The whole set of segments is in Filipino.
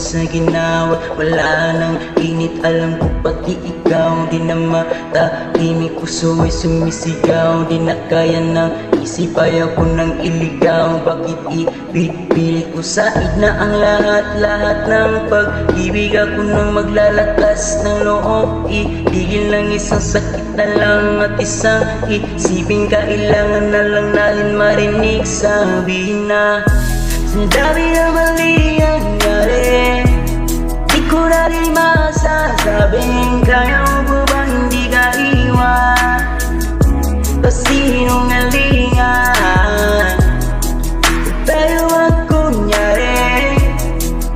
sa ginawa. Wala nang init, alam ko pati ikaw di na matahimik, puso ay sumisigaw. Di na kaya ng isip, ayaw ko nang iligaw. Bakit ipipilit ko said na ang lahat-lahat ng pag-ibig? Ako nang maglalakas ng loob, itigil lang isang sakit na lang at isang isipin. Kailangan na lang natin marinig, sabihin na sa dami na mali ang nangyari, di ko na rin masasabing kaya mo ba hindi ka iwan kasi sinungalingan. Tayo magkunyari,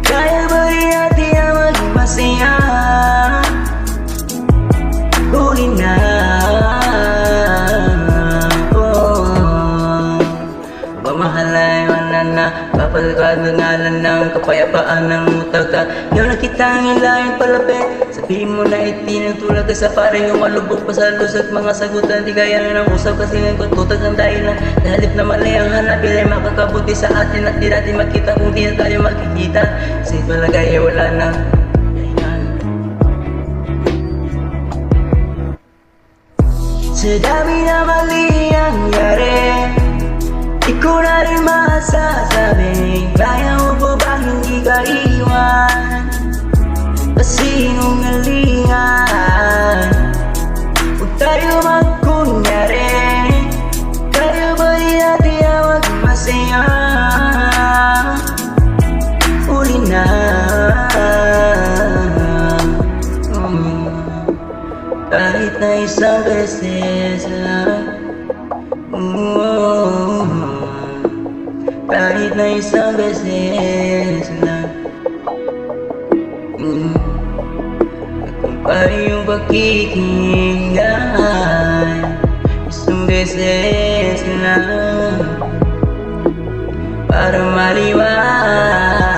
kaya ba rin natin ang maging masaya? Huli na, pamahalay na papalagad ng ngalan ng kapayapaan ng mutaga. Ngayon na kita ang ilahin palapit, sabihin mo na itinutulad ka sa parang yung malubog pa sa luz at mga sagutan. Di kaya na ng usap kasi ng kututas ng dahilan. Nahalip na mali ang hanapin ay makakabuti sa atin at di natin makita kung di na tayo makikita. Kasi palagay ay wala na. Sa dami na mali ang nangyari, di ko na rin masasabing kaya mo ba bang hindi ka iwan kasi sinungalingan. Huwag tayo magkunyari, kaya ba di natin ang maging masaya? Huli na, kahit na isang beses lang, kahit na isang beses lang. Kung paano yung pakikinggan, isang beses lang para maliwanag.